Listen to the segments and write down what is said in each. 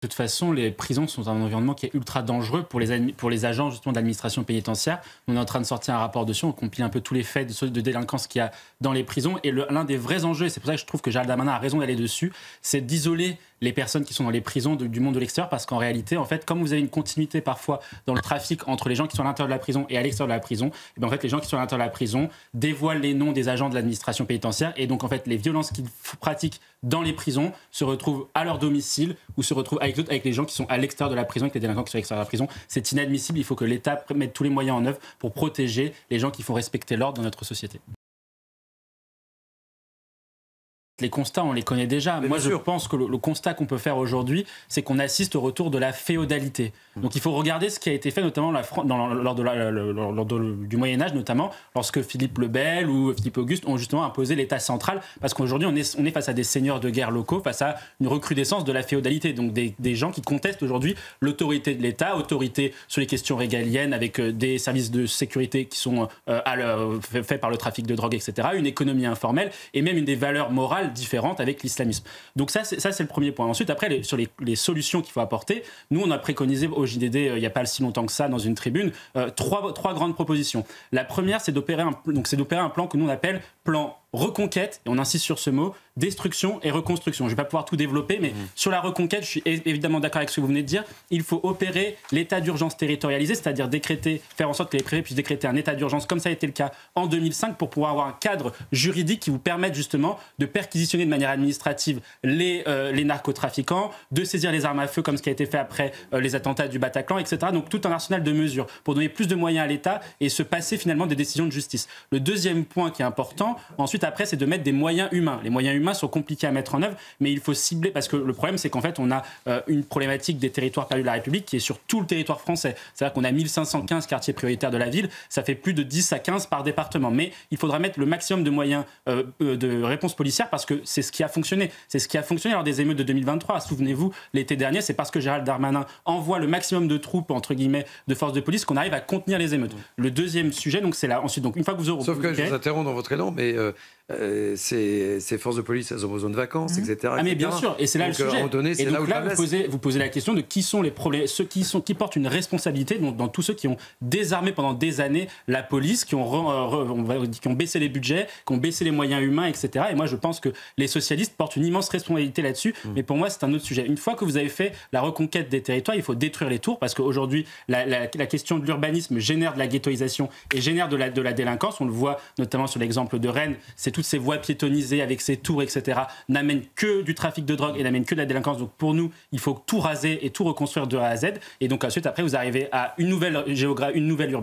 De toute façon, les prisons sont un environnement qui est ultra dangereux pour les agents justement d'administration pénitentiaire. On est en train de sortir un rapport dessus, on compile un peu tous les faits de délinquance qu'il y a dans les prisons. Et l'un des vrais enjeux, et c'est pour ça que je trouve que Gérald Darmanin a raison d'aller dessus, c'est d'isoler les personnes qui sont dans les prisons du monde de l'extérieur, parce qu'en réalité, en fait, comme vous avez une continuité parfois dans le trafic entre les gens qui sont à l'intérieur de la prison et à l'extérieur de la prison, et bien en fait, les gens qui sont à l'intérieur de la prison dévoilent les noms des agents de l'administration pénitentiaire, et donc en fait, les violences qu'ils pratiquent dans les prisons se retrouvent à leur domicile ou se retrouvent avec les gens qui sont à l'extérieur de la prison, avec les délinquants qui sont à l'extérieur de la prison. C'est inadmissible. Il faut que l'État mette tous les moyens en œuvre pour protéger les gens qui font respecter l'ordre dans notre société. Les constats, on les connaît déjà. Moi, je pense que le constat qu'on peut faire aujourd'hui, c'est qu'on assiste au retour de la féodalité. Donc, il faut regarder ce qui a été fait, notamment lors du Moyen-Âge, notamment lorsque Philippe le Bel ou Philippe Auguste ont justement imposé l'État central. Parce qu'aujourd'hui, on est face à des seigneurs de guerre locaux, face à une recrudescence de la féodalité. Donc, des gens qui contestent aujourd'hui l'autorité de l'État, autorité sur les questions régaliennes, avec des services de sécurité qui sont faits par le trafic de drogue, etc., une économie informelle et même des valeurs morales différentes avec l'islamisme. Donc ça c'est le premier point. Ensuite, après, sur les solutions qu'il faut apporter, nous, on a préconisé au JDD, il n'y a pas si longtemps que ça, dans une tribune, trois grandes propositions. La première, c'est d'opérer un plan que nous, on appelle plan reconquête, et on insiste sur ce mot, destruction et reconstruction. Je ne vais pas pouvoir tout développer, mais sur la reconquête, je suis évidemment d'accord avec ce que vous venez de dire. Il faut opérer l'état d'urgence territorialisé, c'est-à-dire faire en sorte que les préfets puissent décréter un état d'urgence, comme ça a été le cas en 2005, pour pouvoir avoir un cadre juridique qui vous permette justement de perquisitionner de manière administrative les narcotrafiquants, de saisir les armes à feu, comme ce qui a été fait après les attentats du Bataclan, etc. Donc tout un arsenal de mesures pour donner plus de moyens à l'État et se passer finalement des décisions de justice. Le deuxième point qui est important, ensuite après, c'est de mettre des moyens humains. Les moyens humains sont compliqués à mettre en œuvre, mais il faut cibler, parce que le problème, c'est qu'en fait, on a une problématique des territoires perdus de la République qui est sur tout le territoire français. C'est-à-dire qu'on a 1515 quartiers prioritaires de la ville, ça fait plus de 10 à 15 par département. Mais il faudra mettre le maximum de moyens de réponse policière, parce que c'est ce qui a fonctionné. C'est ce qui a fonctionné lors des émeutes de 2023. Souvenez-vous, l'été dernier, c'est parce que Gérald Darmanin envoie le maximum de troupes, entre guillemets, de forces de police, qu'on arrive à contenir les émeutes. Le deuxième sujet, donc, c'est là. Ensuite, donc, une fois que vous aurez... Sauf que je vous interromps dans votre élan, mais ces forces de police, elles ont besoin de vacances, etc. Ah mais bien sûr, et c'est là le sujet. Donné, et donc là, vous posez la question de qui sont les problèmes, qui portent une responsabilité, donc dans tous ceux qui ont désarmé pendant des années la police, qui ont baissé les budgets, qui ont baissé les moyens humains, etc. Et moi, je pense que les socialistes portent une immense responsabilité là-dessus. Mais pour moi, c'est un autre sujet. Une fois que vous avez fait la reconquête des territoires, il faut détruire les tours, parce qu'aujourd'hui, la question de l'urbanisme génère de la ghettoisation et génère de la délinquance. On le voit notamment sur l'exemple de Rennes. C'est toutes ces voies piétonnisées avec ces tours, etc., n'amènent que du trafic de drogue et n'amènent que de la délinquance. Donc pour nous, il faut tout raser et tout reconstruire de A à Z. Et donc ensuite, après, vous arrivez à un nouvel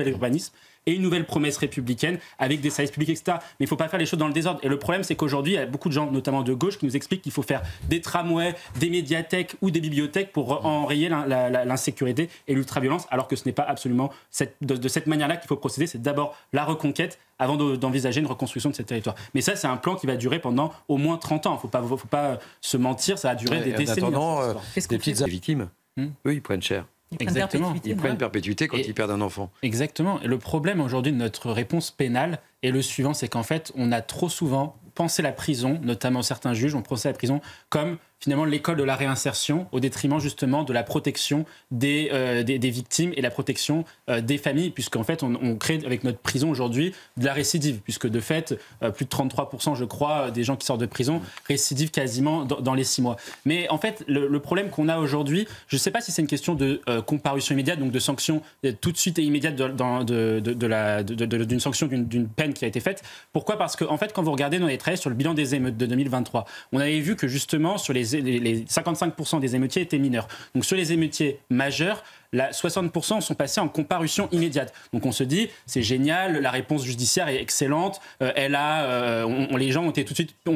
urbanisme et une nouvelle promesse républicaine avec des services publics, etc. Mais il ne faut pas faire les choses dans le désordre. Et le problème, c'est qu'aujourd'hui, il y a beaucoup de gens, notamment de gauche, qui nous expliquent qu'il faut faire des tramways, des médiathèques ou des bibliothèques pour enrayer l'insécurité et l'ultraviolence, alors que ce n'est pas absolument de cette manière-là qu'il faut procéder. C'est d'abord la reconquête avant d'envisager une reconstruction de ces territoires. Mais ça, c'est un plan qui va durer pendant au moins 30 ans. Il ne faut pas se mentir, ça va durer des décennies. En attendant, les petites victimes, eux, ils prennent cher. Exactement. Ils prennent perpétuité quand ils perdent un enfant. Exactement. Et le problème aujourd'hui de notre réponse pénale est le suivant, c'est qu'en fait, on a trop souvent pensé la prison, notamment certains juges ont pensé la prison comme finalement l'école de la réinsertion, au détriment justement de la protection des victimes et la protection des familles, puisqu'en fait on crée avec notre prison aujourd'hui de la récidive, puisque de fait plus de 33% je crois des gens qui sortent de prison récidivent quasiment dans les 6 mois. Mais en fait le problème qu'on a aujourd'hui, je ne sais pas si c'est une question de comparution immédiate, donc de sanction tout de suite et immédiate d'une sanction, d'une peine qui a été faite. Pourquoi ? Parce que en fait quand vous regardez dans les traits sur le bilan des émeutes de 2023, on avait vu que justement sur les 55% des émeutiers étaient mineurs. Donc sur les émeutiers majeurs, 60% sont passés en comparution immédiate. Donc on se dit, c'est génial, la réponse judiciaire est excellente, les gens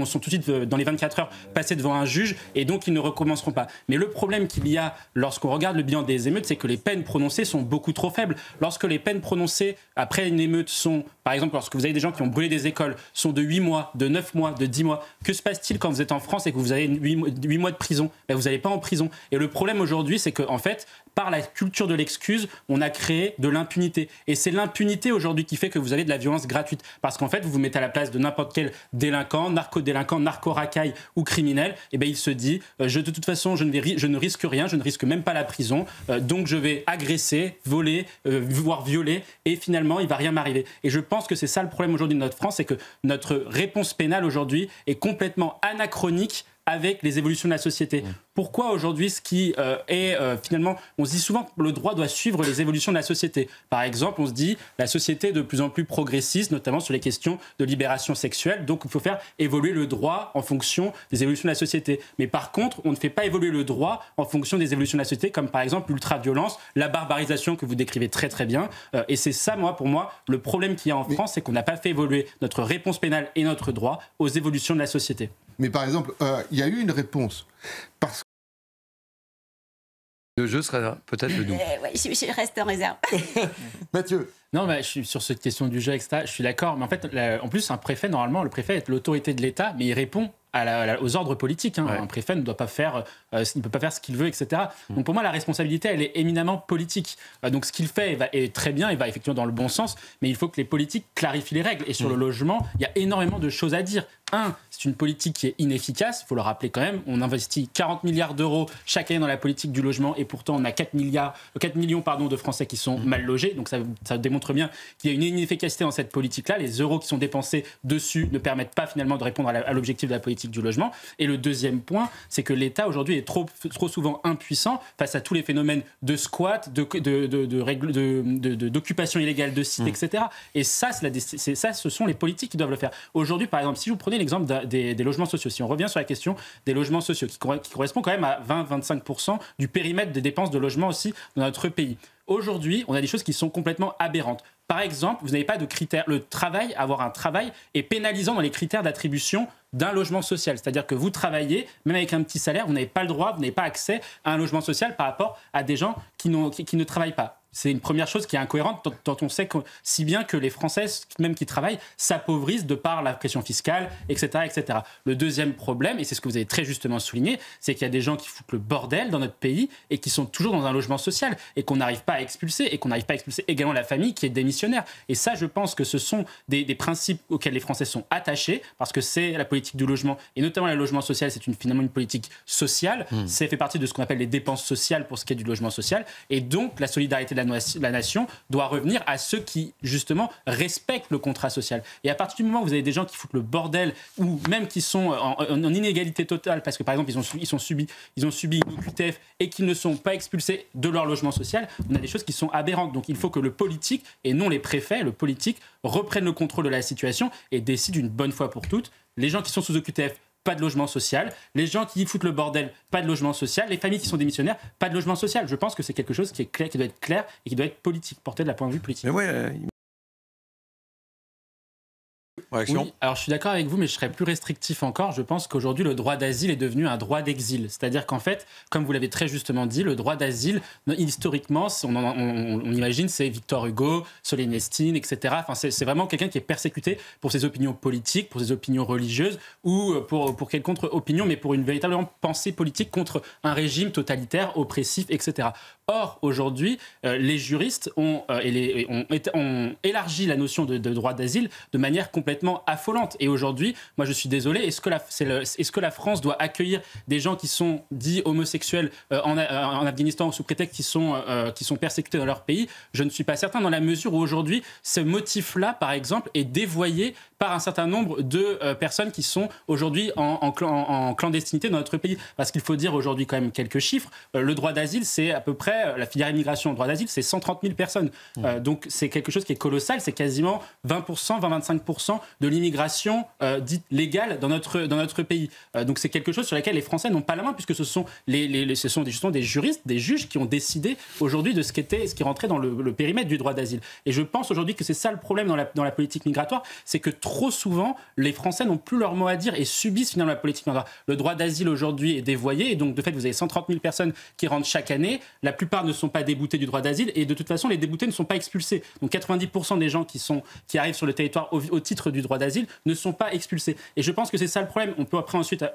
sont tout de suite, dans les 24 heures, passés devant un juge, et donc ils ne recommenceront pas. Mais le problème qu'il y a lorsqu'on regarde le bilan des émeutes, c'est que les peines prononcées sont beaucoup trop faibles. Lorsque les peines prononcées après une émeute sont, par exemple, lorsque vous avez des gens qui ont brûlé des écoles, sont de 8 mois, de 9 mois, de 10 mois, que se passe-t-il quand vous êtes en France et que vous avez 8 mois de prison ? Vous n'allez pas en prison. Et le problème aujourd'hui, c'est qu'en fait, par la culture de l'excuse, on a créé de l'impunité. Et c'est l'impunité aujourd'hui qui fait que vous avez de la violence gratuite. Parce qu'en fait, vous vous mettez à la place de n'importe quel délinquant, narco-délinquant, narco-racaille ou criminel, et ben il se dit, de toute façon, je ne risque rien, je ne risque même pas la prison, donc je vais agresser, voler, voire violer, et finalement, il ne va rien m'arriver. Et je pense que c'est ça le problème aujourd'hui de notre France, c'est que notre réponse pénale aujourd'hui est complètement anachronique avec les évolutions de la société. Pourquoi aujourd'hui ce qui finalement, on se dit souvent que le droit doit suivre les évolutions de la société. Par exemple, on se dit la société est de plus en plus progressiste, notamment sur les questions de libération sexuelle, donc il faut faire évoluer le droit en fonction des évolutions de la société. Mais par contre, on ne fait pas évoluer le droit en fonction des évolutions de la société, comme par exemple l'ultra-violence, la barbarisation que vous décrivez très très bien. Et c'est ça, pour moi, le problème qu'il y a en France, c'est qu'on n'a pas fait évoluer notre réponse pénale et notre droit aux évolutions de la société. Mais par exemple, il y a eu une réponse. Parce que le jeu serait peut-être le nous. Ouais, je reste en réserve. Mathieu. Non, je suis sur cette question du jeu, etc. Je suis d'accord. Mais en fait, en plus, un préfet, normalement, le préfet est l'autorité de l'État, mais il répond aux ordres politiques. Ouais. Un préfet ne doit pas faire, il ne peut pas faire ce qu'il veut, etc. Donc pour moi, la responsabilité, elle est éminemment politique. Donc ce qu'il fait est très bien, il va effectivement dans le bon sens, mais il faut que les politiques clarifient les règles. Et sur le logement, il y a énormément de choses à dire. C'est une politique qui est inefficace, il faut le rappeler quand même. On investit 40 milliards d'euros chaque année dans la politique du logement et pourtant on a 4 millions de Français qui sont mal logés. Donc ça démontre bien qu'il y a une inefficacité dans cette politique-là. Les euros qui sont dépensés dessus ne permettent pas finalement de répondre à l'objectif de la politique du logement. Et le deuxième point, c'est que l'État aujourd'hui est trop souvent impuissant face à tous les phénomènes de squat, d'occupation illégale de sites, etc. Et ça, ce sont les politiques qui doivent le faire. Aujourd'hui, par exemple, si vous prenez l'exemple des logements sociaux, si on revient sur la question des logements sociaux, qui correspond quand même à 20-25% du périmètre des dépenses de logement aussi dans notre pays. Aujourd'hui, on a des choses qui sont complètement aberrantes. Par exemple, vous n'avez pas de critères. Avoir un travail est pénalisant dans les critères d'attribution d'un logement social. C'est-à-dire que vous travaillez, même avec un petit salaire, vous n'avez pas le droit, vous n'avez pas accès à un logement social par rapport à des gens qui ne travaillent pas. C'est une première chose qui est incohérente, tant on sait si bien que les Français, même qui travaillent, s'appauvrissent de par la pression fiscale, etc., etc. Le deuxième problème, et c'est ce que vous avez très justement souligné, c'est qu'il y a des gens qui foutent le bordel dans notre pays et qui sont toujours dans un logement social et qu'on n'arrive pas à expulser, et qu'on n'arrive pas à expulser également la famille qui est démissionnaire. Et ça, je pense que ce sont des principes auxquels les Français sont attachés, parce que c'est la politique du logement, et notamment le logement social, c'est finalement une politique sociale. Ça fait partie de ce qu'on appelle les dépenses sociales pour ce qui est du logement social. Et donc, la solidarité de la nation doit revenir à ceux qui, justement, respectent le contrat social. Et à partir du moment où vous avez des gens qui foutent le bordel, ou même qui sont en inégalité totale, parce que, par exemple, ils ont subi une OQTF et qu'ils ne sont pas expulsés de leur logement social, on a des choses qui sont aberrantes. Donc, il faut que le politique, et non les préfets, le politique, reprenne le contrôle de la situation et décide une bonne fois pour toutes. Les gens qui sont sous OQTF, pas de logement social. Les gens qui foutent le bordel, pas de logement social. Les familles qui sont démissionnaires, pas de logement social. Je pense que c'est quelque chose qui est clair, qui doit être clair et qui doit être politique, porté de la point de vue politique. Mais ouais. Oui, alors je suis d'accord avec vous, mais je serais plus restrictif encore. Je pense qu'aujourd'hui, le droit d'asile est devenu un droit d'exil. C'est-à-dire qu'en fait, comme vous l'avez très justement dit, le droit d'asile, historiquement, on imagine, c'est Victor Hugo, Solzhenitsyn, etc. Enfin, c'est vraiment quelqu'un qui est persécuté pour ses opinions politiques, pour ses opinions religieuses, ou pour quelle contre-opinion, mais pour une véritable pensée politique contre un régime totalitaire, oppressif, etc. Or, aujourd'hui, les juristes ont élargi la notion de droit d'asile de manière complètement affolante. Et aujourd'hui, moi je suis désolé, est-ce que la France doit accueillir des gens qui sont dits homosexuels en Afghanistan sous prétexte qu'ils sont persécutés dans leur pays? Je ne suis pas certain, dans la mesure où aujourd'hui, ce motif-là, par exemple, est dévoyé par un certain nombre de personnes qui sont aujourd'hui en clandestinité dans notre pays. Parce qu'il faut dire aujourd'hui quand même quelques chiffres. Le droit d'asile, c'est à peu près, la filière immigration au droit d'asile, c'est 130 000 personnes. Donc c'est quelque chose qui est colossal, c'est quasiment 20%, 20-25% de l'immigration dite légale dans notre pays. Donc c'est quelque chose sur lequel les Français n'ont pas la main, puisque ce sont des juristes, des juges qui ont décidé aujourd'hui de ce qui rentrait dans le périmètre du droit d'asile. Et je pense aujourd'hui que c'est ça le problème dans la politique migratoire, c'est que trop souvent, les Français n'ont plus leur mot à dire et subissent finalement la politique migratoire. Le droit d'asile aujourd'hui est dévoyé, et donc de fait, vous avez 130 000 personnes qui rentrent chaque année. La plupart plupart ne sont pas déboutés du droit d'asile et de toute façon, les déboutés ne sont pas expulsés. Donc 90% des gens qui arrivent sur le territoire au titre du droit d'asile ne sont pas expulsés. Et je pense que c'est ça le problème. On peut après ensuite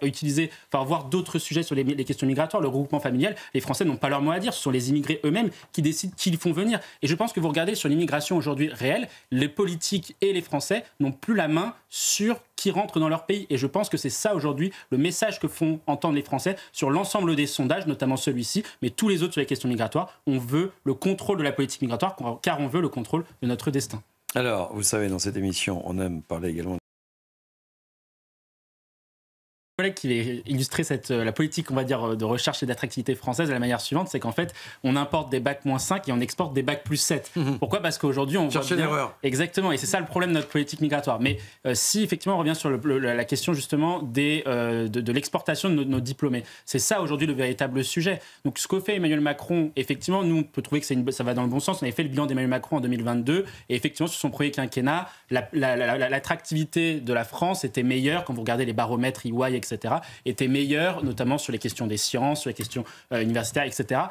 voir d'autres sujets sur les questions migratoires, le regroupement familial. Les Français n'ont pas leur mot à dire. Ce sont les immigrés eux-mêmes qui décident qui ils font venir. Et je pense que vous regardez sur l'immigration aujourd'hui réelle, les politiques et les Français n'ont plus la main sur qui rentre dans leur pays. Et je pense que c'est ça aujourd'hui le message que font entendre les Français sur l'ensemble des sondages, notamment celui-ci, mais tous les autres sur les questions migratoires. On veut le contrôle de la politique migratoire car on veut le contrôle de notre destin. Alors, vous savez, dans cette émission, on aime parler également collègue qui va illustrer la politique, on va dire, de recherche et d'attractivité française de la manière suivante, c'est qu'en fait, on importe des bacs -5 et on exporte des bacs +7. Pourquoi ? Parce qu'aujourd'hui, on cherche l'erreur. Exactement, et c'est ça le problème de notre politique migratoire. Mais si effectivement on revient sur la question justement de l'exportation de nos diplômés, c'est ça aujourd'hui le véritable sujet. Donc ce que fait Emmanuel Macron, effectivement, nous on peut trouver que ça va dans le bon sens. On avait fait le bilan d'Emmanuel Macron en 2022 et effectivement sur son premier quinquennat, l'attractivité de la France était meilleure quand vous regardez les baromètres EY, etc., était meilleure, notamment sur les questions des sciences, sur les questions universitaires, etc.,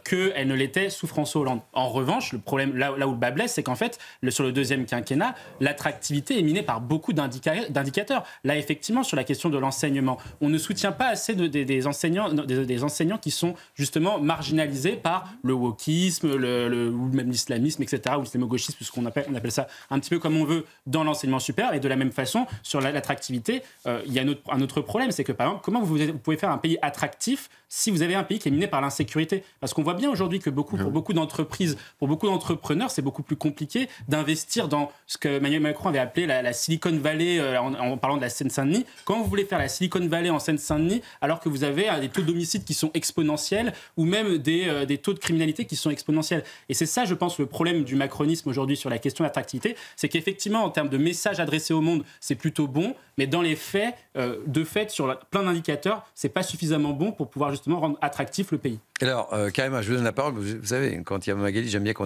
qu'elle ne l'était sous François Hollande. En revanche, le problème, là où le bas blesse, c'est qu'en fait, sur le deuxième quinquennat, l'attractivité est minée par beaucoup d'indicateurs. Là, effectivement, sur la question de l'enseignement, on ne soutient pas assez des enseignants qui sont justement marginalisés par le wokisme, ou même l'islamisme, etc., ou l'islamo-gauchisme, on appelle ça un petit peu comme on veut dans l'enseignement supérieur. Et de la même façon, sur l'attractivité, il y a un autre problème, c'est que par exemple, comment vous pouvez faire un pays attractif si vous avez un pays qui est miné par l'insécurité ? Parce qu'on voit bien aujourd'hui que pour beaucoup d'entreprises, pour beaucoup d'entrepreneurs, c'est beaucoup plus compliqué d'investir dans ce que Emmanuel Macron avait appelé la Silicon Valley en parlant de la Seine-Saint-Denis. Comment vous voulez faire la Silicon Valley en Seine-Saint-Denis alors que vous avez des taux d'homicide qui sont exponentiels ou même des taux de criminalité qui sont exponentiels ? Et c'est ça, je pense, le problème du macronisme aujourd'hui sur la question de l'attractivité, c'est qu'effectivement, en termes de messages adressés au monde, c'est plutôt bon, mais dans les faits, sur plein d'indicateurs, c'est pas suffisamment bon pour pouvoir justement rendre attractif le pays. Alors, Karima, je vous donne la parole. Vous savez, quand il y a Magali, j'aime bien qu'on